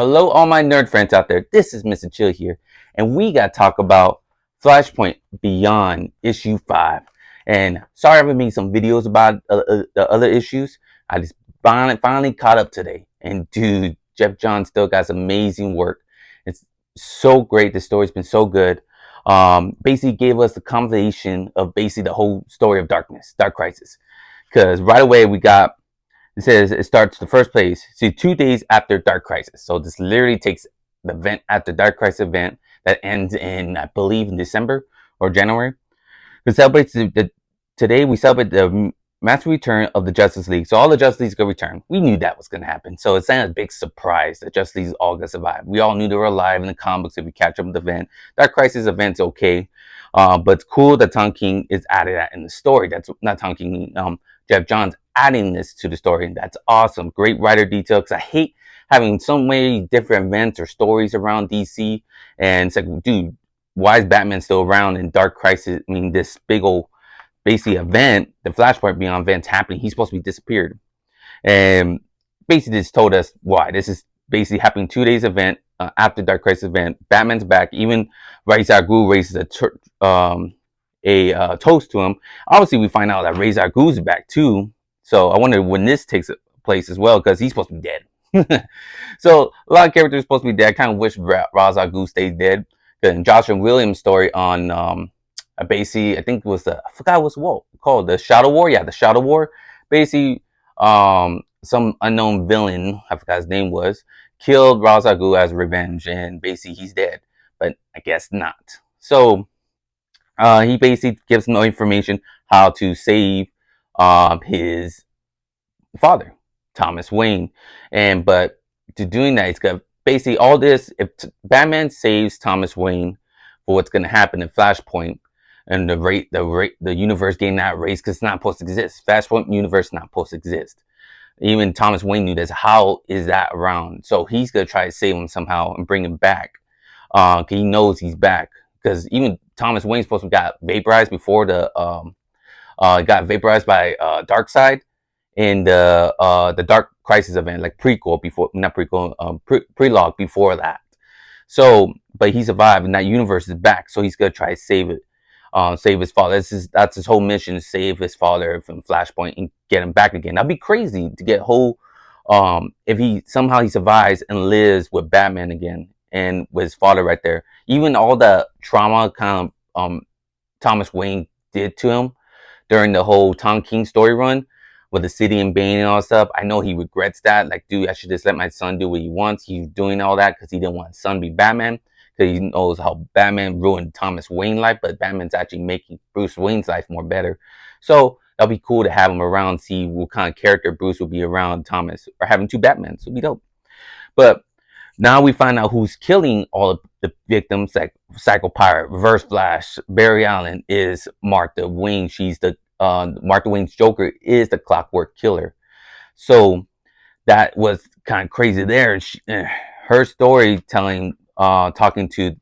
Hello, all my nerd friends out there. This is Mr. Chill here, and we got to talk about Flashpoint Beyond issue 5. And sorry, I've been making some videos about the other issues. I just finally caught up today, and dude, Jeff Johns still got some amazing work. It's so great. The story's been so good. Basically gave us the combination of basically the whole story of Dark Crisis. Because right away we got. It says it starts the first place. See, 2 days after Dark Crisis. So this literally takes the event after Dark Crisis event that ends in, I believe, in December or January. It celebrates today. We celebrate the massive return of the Justice League. So all the Justice League's gonna return. We knew that was gonna happen. So it's not a big surprise that Justice League's all gonna survive. We all knew they were alive in the comics if we catch up with the event. Dark Crisis event's okay, but it's cool that Tom King is added that in the story. That's not Tom King. Jeff Johns adding this to the story, and that's awesome. Great writer detail, because I hate having so many different events or stories around DC, and it's like, dude, why is Batman still around in Dark Crisis? I mean, this big old basically event, the Flashpoint Beyond event's happening, he's supposed to be disappeared, and basically just told us why. This is basically happening 2 days event after Dark Crisis event. Batman's back. Even Ra's al Ghul raises a toast to him. Obviously, we find out that Ra's al Ghul is back too. So I wonder when this takes place as well, because he's supposed to be dead. So a lot of characters are supposed to be dead. I kind of wish Ra's al Ghul stayed dead. The Joshua Williams story on basically, I think it was I forgot what's called, the Shadow War. Yeah, the Shadow War. Basically, some unknown villain, I forgot his name was, killed Ra's al Ghul as revenge, and basically he's dead. But I guess not. So he basically gives no information how to save his father, Thomas Wayne, but to doing that, it's got basically all this. If Batman saves Thomas Wayne for what's going to happen in Flashpoint, and the universe getting that race, because it's not supposed to exist. Flashpoint universe not supposed to exist. Even Thomas Wayne knew this. How is that around? So he's gonna try to save him somehow and bring him back. Cause he knows he's back. Because even Thomas Wayne supposed to got vaporized before got vaporized by Darkseid in the Dark Crisis event, like prequel before, not prequel, prelogue before that. So, but he survived, and that universe is back. So he's gonna try to save it, save his father. That's his whole mission: to save his father from Flashpoint and get him back again. That'd be crazy to get whole. If he somehow survives and lives with Batman again and with his father right there. Even all the trauma kind of Thomas Wayne did to him during the whole Tom King story run with the city and Bane and all that stuff. I know he regrets that. Like, dude, I should just let my son do what he wants. He's doing all that because he didn't want his son to be Batman, because he knows how Batman ruined Thomas Wayne's life, but Batman's actually making Bruce Wayne's life more better. So that'll be cool to have him around, see what kind of character Bruce will be around Thomas, or having two Batmans would be dope. But now we find out who's killing all of the victims, like Psycho Pirate, Reverse Flash, Barry Allen, is Martha Wayne. She's the Martha Wayne's Joker is the Clockwork Killer. So that was kind of crazy there. Her storytelling, talking to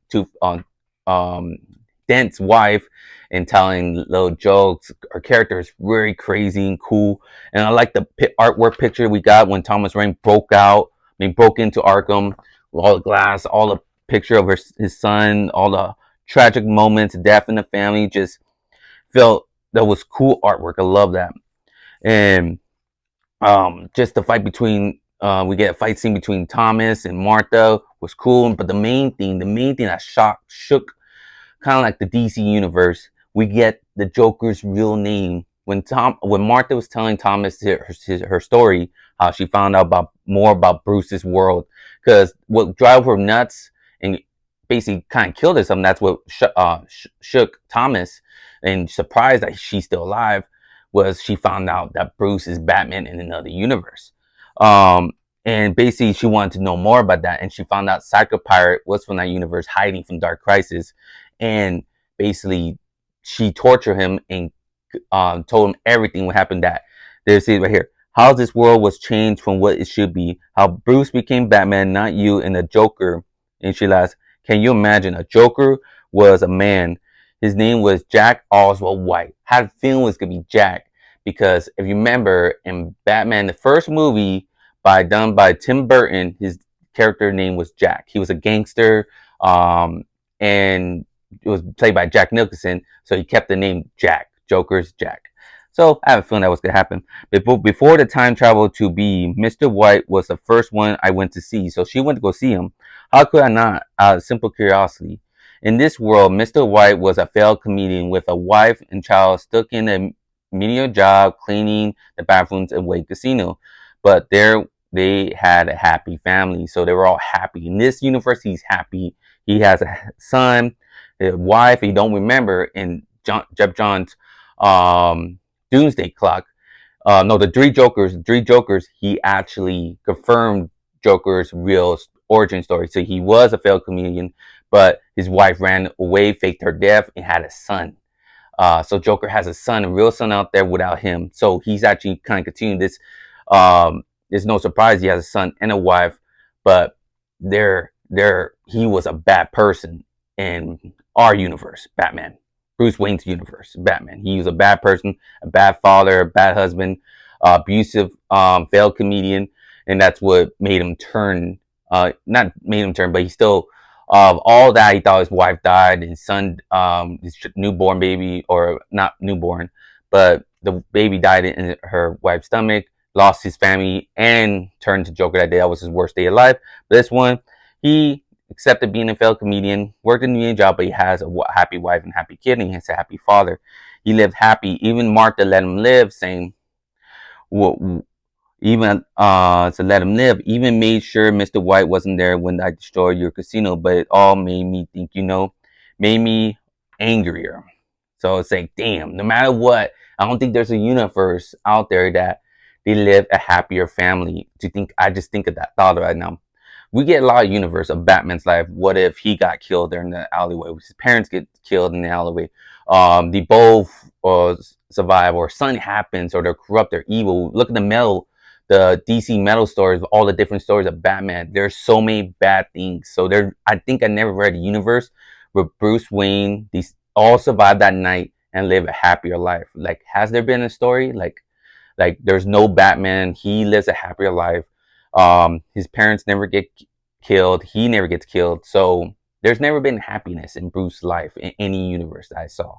Dent's wife and telling little jokes. Her character is very crazy and cool. And I like the artwork picture we got when Thomas Wayne broke into Arkham, all the glass, all the picture of his son, all the tragic moments, death in the family. Just felt that was cool artwork. I love that. And just the fight between, we get a fight scene between Thomas and Martha was cool. But the main thing that shook kind of like the DC universe, we get the Joker's real name. When Martha was telling Thomas her story, how she found out more about Bruce's world, because what drove her nuts and basically kind of killed her, something that's what shook Thomas and surprised that she's still alive, was she found out that Bruce is Batman in another universe. And basically she wanted to know more about that, and she found out Psycho Pirate was from that universe, hiding from Dark Crisis, and basically she tortured him and told him everything what happened. That there's it right here. How this world was changed from what it should be. How Bruce became Batman, not you, and the Joker. And she laughs. Can you imagine? A Joker was a man. His name was Jack Oswald White. Had a feeling it was gonna be Jack, because if you remember in Batman, the first movie done by Tim Burton, his character name was Jack. He was a gangster, and it was played by Jack Nicholson, so he kept the name Jack. Joker's Jack. So I have a feeling that was gonna happen. Before the time travel to be, Mr. White was the first one I went to see. So she went to go see him. How could I not? Out of simple curiosity. In this world, Mr. White was a failed comedian with a wife and child stuck in a menial job cleaning the bathrooms at Wade Casino. But there they had a happy family, so they were all happy. In this universe, he's happy. He has a son, a wife. He don't remember in Jeff Johns' Doomsday Clock. No, the Three Jokers. He actually confirmed Joker's real origin story. So he was a failed comedian, but his wife ran away, faked her death, and had a son. So Joker has a son, a real son out there without him. So he's actually kind of continuing this. There's no surprise he has a son and a wife, but he was a bad person in our universe, Batman. Bruce Wayne's universe, Batman. He was a bad person, a bad father, a bad husband, abusive, failed comedian, and that's what made him turn. Not made him turn, but he still, all that he thought his wife died, his son, his newborn baby, or not newborn, but the baby died in her wife's stomach, lost his family, and turned to Joker that day. That was his worst day of life. But this one, he accepted being a failed comedian, worked in a job, but he has a happy wife and happy kid, and he has a happy father. He lived happy. Even Martha let him live, saying, well, even to let him live. Even made sure Mr. White wasn't there when I destroyed your casino, but it all made me think, made me angrier. So it's like, damn, no matter what, I don't think there's a universe out there that they live a happier family. I just think of that thought right now. We get a lot of universe of Batman's life. What if he got killed there in the alleyway? His parents get killed in the alleyway. They both survive, or something happens, or they're corrupt, they're evil. Look at the DC metal stories, all the different stories of Batman. There's so many bad things. So I think I never read a universe where Bruce Wayne, these all survived that night and live a happier life. Like, has there been a story? Like there's no Batman. He lives a happier life. His parents never get killed. He never gets killed. So there's never been happiness in Bruce's life in any universe that I saw.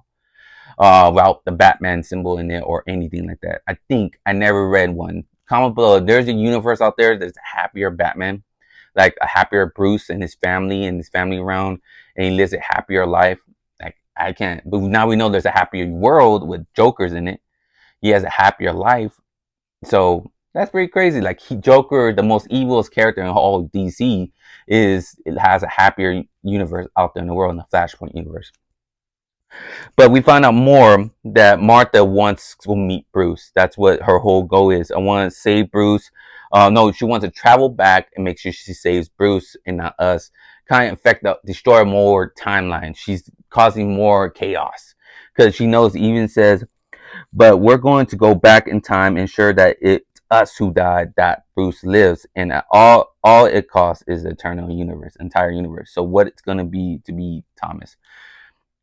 Without the Batman symbol in it or anything like that. I think I never read one. Comment below. There's a universe out there that's a happier Batman, like a happier Bruce and his family around, and he lives a happier life. Like, I can't. But now we know there's a happier world with Jokers in it. He has a happier life. So that's pretty crazy. Like, Joker, the most evilest character in all of DC, has a happier universe out there in the world, in the Flashpoint universe. But we find out more that Martha wants to meet Bruce. That's what her whole goal is. I want to save Bruce. No, she wants to travel back and make sure she saves Bruce and not us. Kind of destroy more timeline. She's causing more chaos because she knows, even says, but we're going to go back in time, ensure that it's us who died, that Bruce lives, and that all it costs is the eternal universe, entire universe. So what it's going to be Thomas.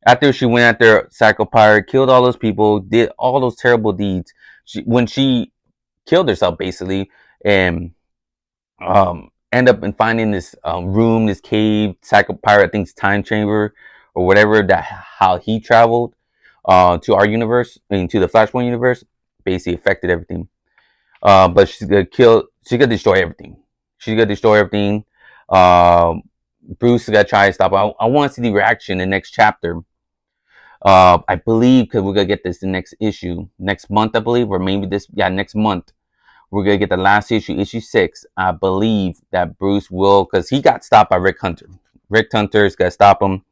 After she went after Psycho Pirate, killed all those people, did all those terrible deeds, when she killed herself basically, and end up in finding this room, this cave, Psycho Pirate, I think it's time chamber or whatever, how he traveled to our universe, to the Flashpoint universe, basically affected everything. But she's gonna destroy everything. She's gonna destroy everything. Bruce is gonna try to stop. I want to see the reaction in the next chapter. I believe, because we're gonna get this the next issue, next month, I believe, or maybe next month. We're gonna get the last issue, issue 6. I believe that Bruce will, because he got stopped by Rick Hunter. Rick Hunter's gonna stop him.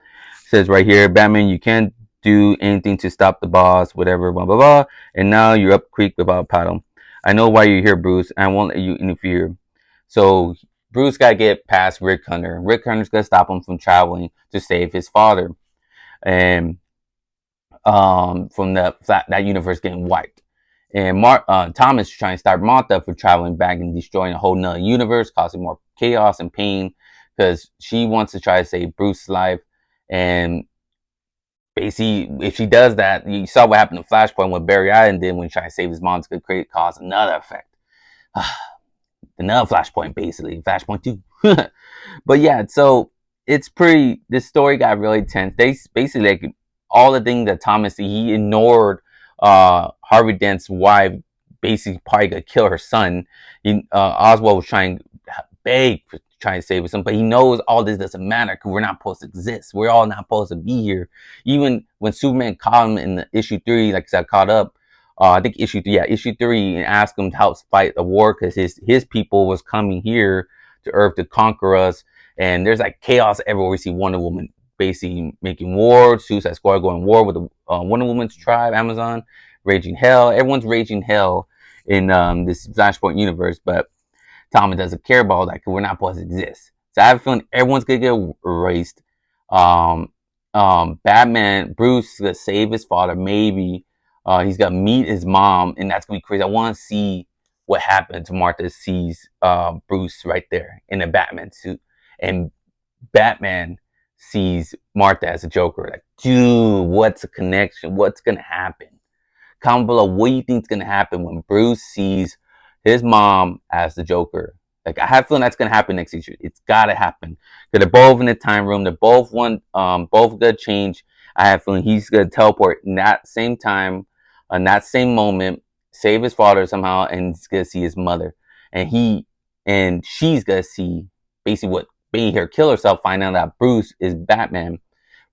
Says right here, Batman, you can't do anything to stop the boss, whatever, blah blah blah. And now you're up creek without a paddle. I know why you're here, Bruce. I won't let you interfere. So Bruce gotta get past Rick Hunter. Rick Hunter's gonna stop him from traveling to save his father, and from that universe getting wiped. And Thomas is trying to stop Martha from traveling back and destroying a whole nother universe, causing more chaos and pain, because she wants to try to save Bruce's life. And basically, if she does that, you saw what happened to Flashpoint, what Barry Allen did when he tried to save his mom. It's going to cause another effect. Another Flashpoint, basically. Flashpoint 2. But yeah, so it's pretty. This story got really tense. They basically like all the things that Thomas he ignored. Harvey Dent's wife basically probably gonna kill her son. Oswald was trying beg for trying to save his son, but he knows all this doesn't matter because we're not supposed to exist. We're all not supposed to be here. Even when Superman caught him in the issue 3, like I said, caught up. I think issue 3, and asked him to help fight the war because his people was coming here to Earth to conquer us. And there's like chaos everywhere. We see Wonder Woman basically making war, Suicide Squad going war with the Wonder Woman's tribe, Amazon, raging hell. Everyone's raging hell in this Flashpoint universe, but Thomas doesn't care about that because we're not supposed to exist. So I have a feeling everyone's gonna get erased. Um, Batman, Bruce is gonna save his father. Maybe he's gonna meet his mom, and that's gonna be crazy. I want to see what happens. Martha sees Bruce right there in a Batman suit, and Batman sees Martha as a Joker. Like, dude, what's the connection? What's gonna happen? Comment below what you think is gonna happen when Bruce sees his mom as the Joker. Like, I have a feeling that's gonna happen next issue. It's gotta happen. Cause they're both in the time room. They're both both gonna change. I have a feeling he's gonna teleport in that same time, in that same moment, save his father somehow, and he's gonna see his mother, and she's gonna see basically what made her kill herself. Find out that Bruce is Batman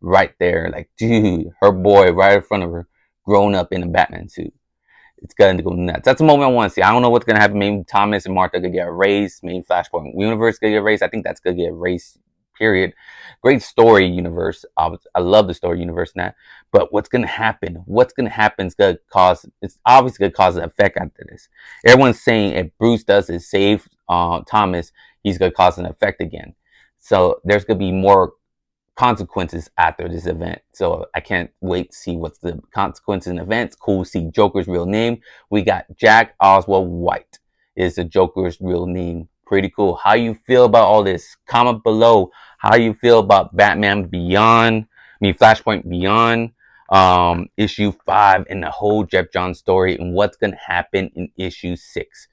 right there. Like, dude, her boy right in front of her, grown up in a Batman suit. It's gonna go nuts. That's the moment I want to see. I don't know what's gonna happen. Maybe Thomas and Martha could get erased. Maybe Flashpoint universe could get erased. I think that's gonna get erased. Period. Great story universe. I love the story universe now. But what's gonna happen? What's gonna happen is gonna cause. It's obviously gonna cause an effect after this. Everyone's saying if Bruce does is save Thomas, he's gonna cause an effect again. So there's gonna be more consequences after this event. So I can't wait to see what's the consequences and events. Cool to see Joker's real name. We got Jack Oswald White is the Joker's real name. Pretty cool. How you feel about all this? Comment below how you feel about Batman Beyond. Flashpoint Beyond, issue 5, and the whole Jeff Johns story, and what's gonna happen in issue 6,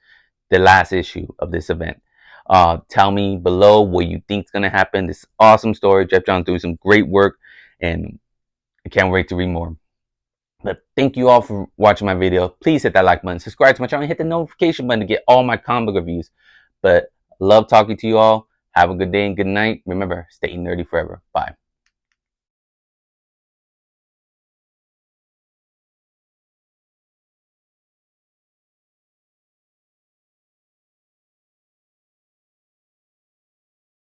the last issue of this event. Tell me below what you think is going to happen. This awesome story. Jeff Johns doing some great work, and I can't wait to read more. But thank you all for watching my video. Please hit that like button, subscribe to my channel, and hit the notification button to get all my comic book reviews. But love talking to you all. Have a good day and good night. Remember, stay nerdy forever. Bye.